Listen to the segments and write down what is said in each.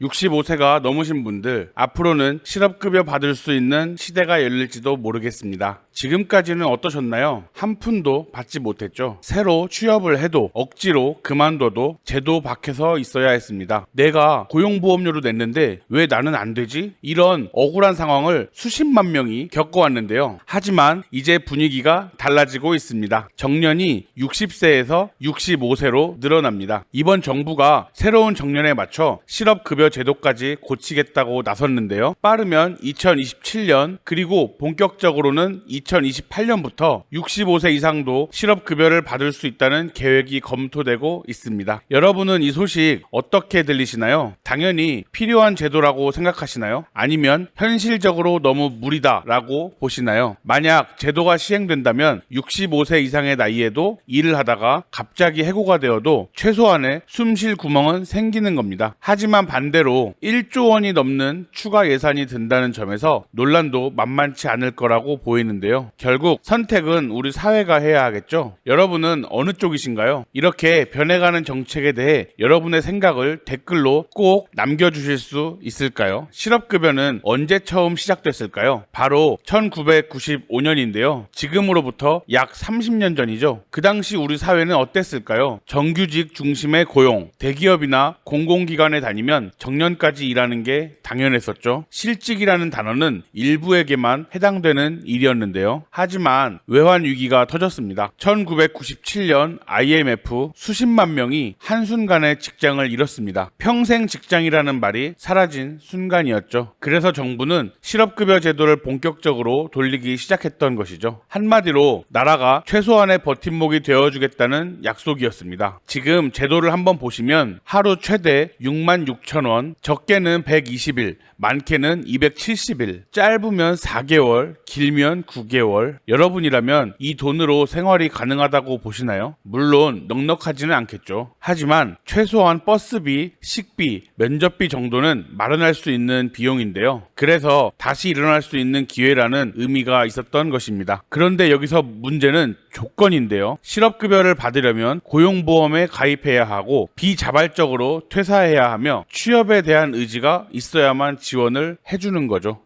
65세가 넘으신 분들, 앞으로는 실업급여 받을 수 있는 시대가 열릴지도 모르겠습니다. 지금까지는 어떠셨나요? 한 푼도 받지 못했죠. 새로 취업을 해도 억지로 그만둬도 제도 밖에서 있어야 했습니다. 내가 고용보험료로 냈는데 왜 나는 안 되지? 이런 억울한 상황을 수십만 명이 겪어왔는데요. 하지만 이제 분위기가 달라지고 있습니다. 정년이 60세에서 65세로 늘어납니다. 이번 정부가 새로운 정년에 맞춰 실업급여 제도까지 고치겠다고 나섰는데요. 빠르면 2027년 그리고 본격적으로는 2028년부터 65세 이상도 실업급여를 받을 수 있다는 계획이 검토되고 있습니다. 여러분은 이 소식 어떻게 들리시나요? 당연히 필요한 제도라고 생각하시나요? 아니면 현실적으로 너무 무리다라고 보시나요? 만약 제도가 시행된다면 65세 이상의 나이에도 일을 하다가 갑자기 해고가 되어도 최소한의 숨쉴 구멍은 생기는 겁니다. 하지만 반대로 1조 원이 넘는 추가 예산이 든다는 점에서 논란도 만만치 않을 거라고 보이는데요. 결국 선택은 우리 사회가 해야 하겠죠. 여러분은 어느 쪽이신가요? 이렇게 변해가는 정책에 대해 여러분의 생각을 댓글로 꼭 남겨주실 수 있을까요? 실업급여는 언제 처음 시작됐을까요? 바로 1995년인데요. 지금으로부터 약 30년 전이죠. 그 당시 우리 사회는 어땠을까요? 정규직 중심의 고용, 대기업이나 공공기관에 다니면 정년까지 일하는 게 당연했었죠. 실직이라는 단어는 일부에게만 해당되는 일이었는데요. 하지만 외환 위기가 터졌습니다. 1997년 IMF 수십만 명이 한순간에 직장을 잃었습니다. 평생 직장이라는 말이 사라진 순간이었죠. 그래서 정부는 실업급여 제도를 본격적으로 돌리기 시작했던 것이죠. 한마디로 나라가 최소한의 버팀목이 되어주겠다는 약속이었습니다. 지금 제도를 한번 보시면 하루 최대 66,000원, 적게는 120일, 많게는 270일, 짧으면 4개월, 길면 9개월. 여러분이라면 이 돈으로 생활이 가능하다고 보시나요? 물론 넉넉하지는 않겠죠. 하지만 최소한 버스비, 식비, 면접비 정도는 마련할 수 있는 비용인데요. 그래서 다시 일어날 수 있는 기회라는 의미가 있었던 것입니다. 그런데 여기서 문제는 조건인데요. 실업급여를 받으려면 고용보험에 가입해야 하고 비자발적으로 퇴사해야 하며 취업에 대한 의지가 있어야만 지원을 해주는 거죠.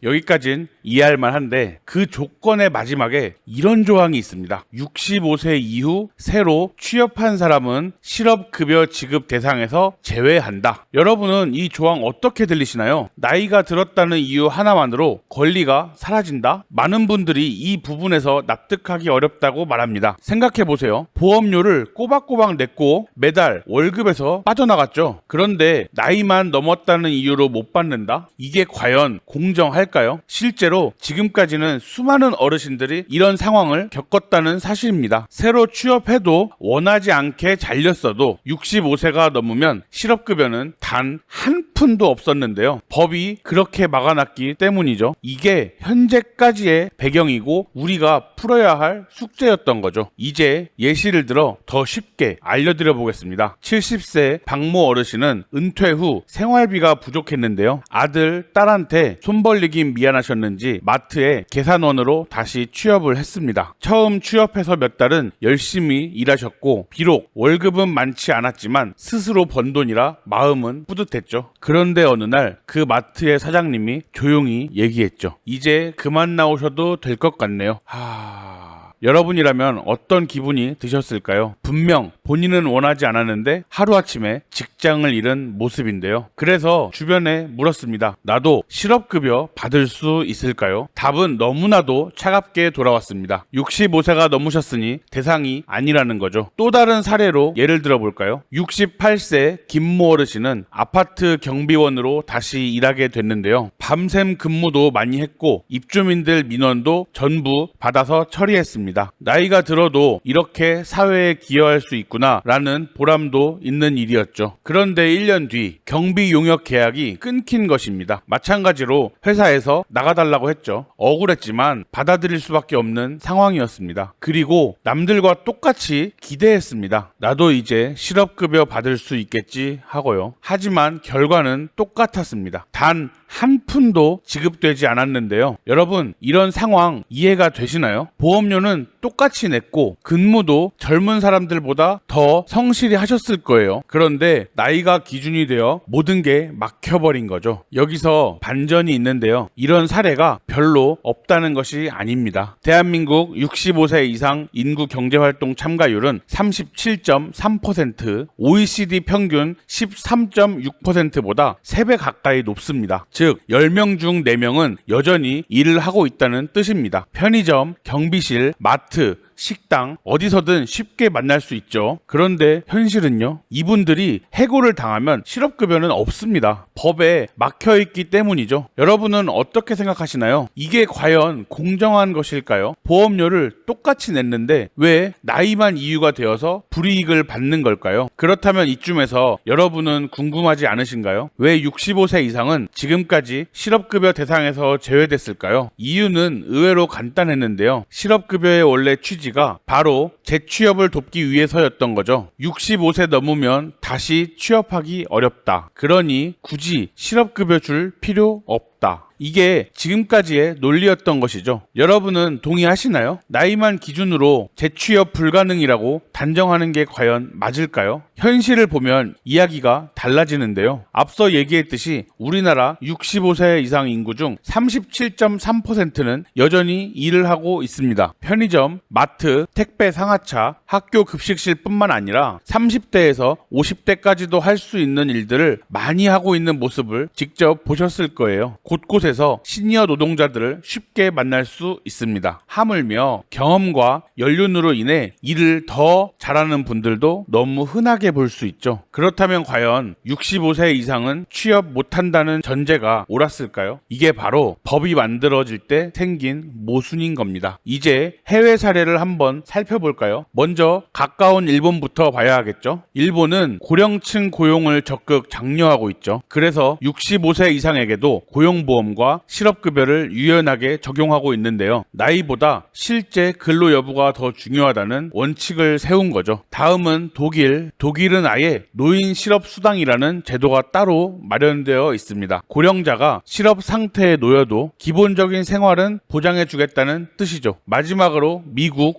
여기까진 이해할 만한데 그 조건의 마지막에 이런 조항이 있습니다. 65세 이후 새로 취업한 사람은 실업급여 지급 대상에서 제외한다. 여러분은 이 조항 어떻게 들리시나요? 나이가 들었다는 이유 하나만으로 권리가 사라진다? 많은 분들이 이 부분에서 납득하기 어렵다고 말합니다. 생각해보세요. 보험료를 꼬박꼬박 냈고 매달 월급에서 빠져나갔죠. 그런데 나이만 넘었다는 이유로 못 받는다? 이게 과연 공정할까요? 실제로 지금까지는 수많은 어르신들이 이런 상황을 겪었다는 사실입니다. 새로 취업해도 원하지 않게 잘렸어도 65세가 넘으면 실업급여는 단 한 푼도 없었는데요. 법이 그렇게 막아놨기 때문이죠. 이게 현재까지의 배경이고 우리가 풀어야 할 숙제였던 거죠. 이제 예시를 들어 더 쉽게 알려드려 보겠습니다. 70세 박모 어르신은 은퇴 후 생활비가 부족했는데요. 아들, 딸한테 손 벌리긴 미안하셨는지 마트에 계산원으로 다시 취업을 했습니다. 처음 취업해서 몇 달은 열심히 일하셨고 비록 월급은 많지 않았지만 스스로 번 돈이라 마음은 뿌듯했죠. 그런데 어느 날 그 마트의 사장님이 조용히 얘기했죠. 이제 그만 나오셔도 될 것 같네요. 여러분이라면 어떤 기분이 드셨을까요? 분명 본인은 원하지 않았는데 하루아침에 직장을 잃은 모습인데요. 그래서 주변에 물었습니다. 나도 실업급여 받을 수 있을까요? 답은 너무나도 차갑게 돌아왔습니다. 65세가 넘으셨으니 대상이 아니라는 거죠. 또 다른 사례로 예를 들어볼까요? 68세 김모 어르신은 아파트 경비원으로 다시 일하게 됐는데요. 밤샘 근무도 많이 했고 입주민들 민원도 전부 받아서 처리했습니다. 나이가 들어도 이렇게 사회에 기여할 수 있구나 라는 보람도 있는 일이었죠. 그런데 1년 뒤 경비 용역 계약이 끊긴 것입니다. 마찬가지로 회사에서 나가달라고 했죠. 억울했지만 받아들일 수밖에 없는 상황이었습니다. 그리고 남들과 똑같이 기대했습니다. 나도 이제 실업급여 받을 수 있겠지 하고요. 하지만 결과는 똑같았습니다. 단 한 푼도 지급되지 않았는데요. 여러분, 이런 상황 이해가 되시나요? 보험료는 똑같이 냈고 근무도 젊은 사람들보다 더 성실히 하셨을 거예요. 그런데 나이가 기준이 되어 모든 게 막혀버린 거죠. 여기서 반전이 있는데요. 이런 사례가 별로 없다는 것이 아닙니다. 대한민국 65세 이상 인구 경제활동 참가율은 37.3%, OECD 평균 13.6%보다 3배 가까이 높습니다. 즉 10명 중 4명은 여전히 일을 하고 있다는 뜻입니다. 편의점, 경비실, 마트, 식당 어디서든 쉽게 만날 수 있죠. 그런데 현실은요, 이분들이 해고를 당하면 실업급여는 없습니다. 법에 막혀있기 때문이죠. 여러분은 어떻게 생각하시나요? 이게 과연 공정한 것일까요? 보험료를 똑같이 냈는데 왜 나이만 이유가 되어서 불이익을 받는 걸까요? 그렇다면 이쯤에서 여러분은 궁금하지 않으신가요? 왜 65세 이상은 지금까지 실업급여 대상에서 제외됐을까요? 이유는 의외로 간단했는데요. 실업급여의 원래 취지가 바로 재취업을 돕기 위해서였던 거죠. 65세 넘으면 다시 취업하기 어렵다. 그러니 굳이 실업급여 줄 필요 없다. 이게 지금까지의 논리였던 것이죠. 여러분은 동의하시나요? 나이만 기준으로 재취업 불가능이라고 단정하는 게 과연 맞을까요? 현실을 보면 이야기가 달라지는데요. 앞서 얘기했듯이 우리나라 65세 이상 인구 중 37.3%는 여전히 일을 하고 있습니다. 편의점, 마트, 택배, 상하차, 학교 급식실뿐만 아니라 30대에서 50대까지도 할 수 있는 일들을 많이 하고 있는 모습을 직접 보셨을 거예요. 곳곳에서 시니어 노동자들을 쉽게 만날 수 있습니다. 하물며 경험과 연륜으로 인해 일을 더 잘하는 분들도 너무 흔하게 볼 수 있죠. 그렇다면 과연 65세 이상은 취업 못한다는 전제가 옳았을까요? 이게 바로 법이 만들어질 때 생긴 모순인 겁니다. 이제 해외 사례를 한번 살펴볼까요? 먼저 가까운 일본부터 봐야 하겠죠. 일본은 고령층 고용을 적극 장려하고 있죠. 그래서 65세 이상에게도 고용보험과 실업급여를 유연하게 적용하고 있는데요. 나이보다 실제 근로 여부가 더 중요하다는 원칙을 세운 거죠. 다음은 독일은 아예 노인 실업수당이라는 제도가 따로 마련되어 있습니다. 고령자가 실업 상태에 놓여도 기본적인 생활은 보장해주겠다는 뜻이죠. 마지막으로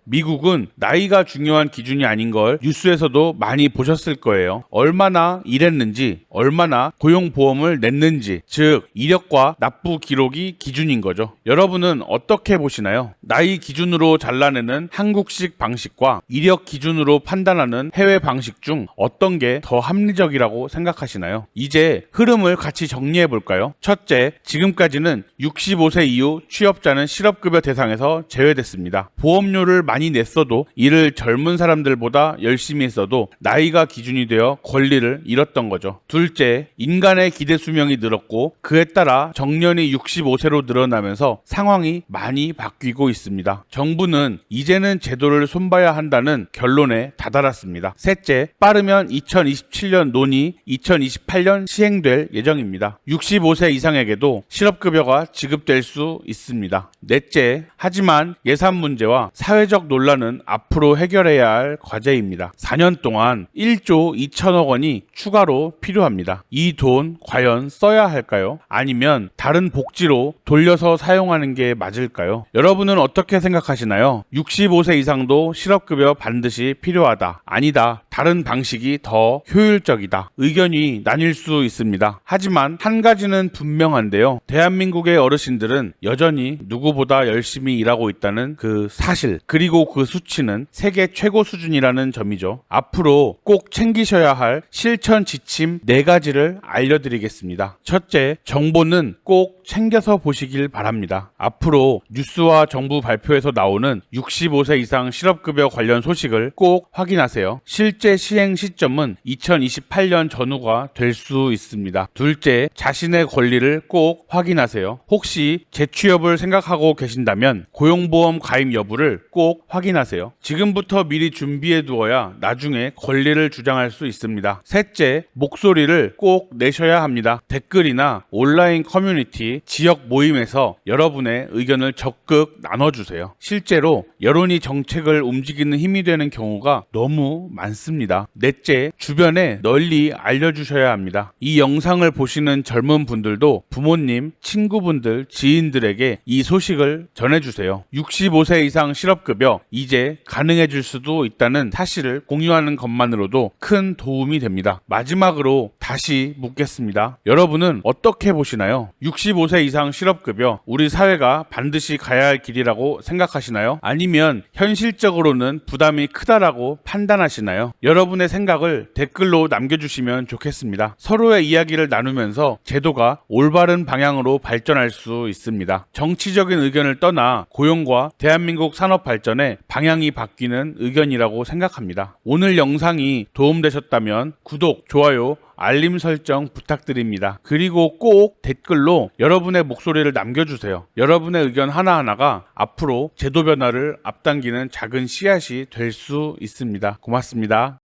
미국은 나이가 중요한 기준이 아닌 걸 뉴스에서도 많이 보셨을 거예요. 얼마나 일했는지, 얼마나 고용보험을 냈는지, 즉 이력과 납부 기록이 기준인 거죠. 여러분은 어떻게 보시나요? 나이 기준으로 잘라내는 한국식 방식과 이력 기준으로 판단하는 해외 방식 중 어떤 게 더 합리적이라고 생각하시나요? 이제 흐름을 같이 정리해 볼까요? 첫째, 지금까지는 65세 이후 취업자는 실업급여 대상에서 제외됐습니다. 보험료를 많이 냈어도 일을 젊은 사람들보다 열심히 했어도 나이가 기준이 되어 권리를 잃었던 거죠. 둘째, 인간의 기대 수명이 늘었고 그에 따라 정년이 65세로 늘어나면서 상황이 많이 바뀌고 있습니다. 정부는 이제는 제도를 손봐야 한다는 결론에 다다랐습니다. 셋째, 빠르면 2027년 논의, 2028년 시행될 예정입니다. 65세 이상에게도 실업급여가 지급될 수 있습니다. 넷째, 하지만 예산 문제와 사회적 논란은 앞으로 해결해야 할 과제입니다. 4년 동안 1조 2천억 원이 추가로 필요합니다. 이 돈 과연 써야 할까요? 아니면 다른 복지로 돌려서 사용하는 게 맞을까요? 여러분은 어떻게 생각하시나요? 65세 이상도 실업급여 반드시 필요하다. 아니다. 다른 방식이 더 효율적이다. 의견이 나뉠 수 있습니다. 하지만 한 가지는 분명한데요. 대한민국의 어르신들은 여전히 누구보다 열심히 일하고 있다는 그 사실, 그리고 그 수치는 세계 최고 수준이라는 점이죠. 앞으로 꼭 챙기셔야 할 실천 지침 4가지를 알려드리겠습니다. 첫째, 정보는 꼭 챙겨서 보시길 바랍니다. 앞으로 뉴스와 정부 발표에서 나오는 65세 이상 실업급여 관련 소식을 꼭 확인하세요. 실제 시행 시점은 2028년 전후가 될 수 있습니다. 둘째, 자신의 권리를 꼭 확인하세요. 혹시 재취업을 생각하고 계신다면 고용보험 가입 여부를 꼭 확인하세요. 지금부터 미리 준비해 두어야 나중에 권리를 주장할 수 있습니다. 셋째, 목소리를 꼭 내셔야 합니다. 댓글이나 온라인 커뮤니티 커뮤니티, 지역 모임에서 여러분의 의견을 적극 나눠주세요. 실제로 여론이 정책을 움직이는 힘이 되는 경우가 너무 많습니다. 넷째, 주변에 널리 알려주셔야 합니다. 이 영상을 보시는 젊은 분들도 부모님, 친구분들, 지인들에게 이 소식을 전해주세요. 65세 이상 실업급여 이제 가능해질 수도 있다는 사실을 공유하는 것만으로도 큰 도움이 됩니다. 마지막으로 다시 묻겠습니다. 여러분은 어떻게 보시나요? 65세 이상 실업급여 우리 사회가 반드시 가야 할 길이라고 생각하시나요? 아니면 현실적으로는 부담이 크다라고 판단하시나요? 여러분의 생각을 댓글로 남겨주시면 좋겠습니다. 서로의 이야기를 나누면서 제도가 올바른 방향으로 발전할 수 있습니다. 정치적인 의견을 떠나 고용과 대한민국 산업 발전에 방향이 바뀌는 의견이라고 생각합니다. 오늘 영상이 도움되셨다면 구독, 좋아요, 알림 설정 부탁드립니다. 그리고 꼭 댓글로 여러분의 목소리를 남겨주세요. 여러분의 의견 하나하나가 앞으로 제도 변화를 앞당기는 작은 씨앗이 될 수 있습니다. 고맙습니다.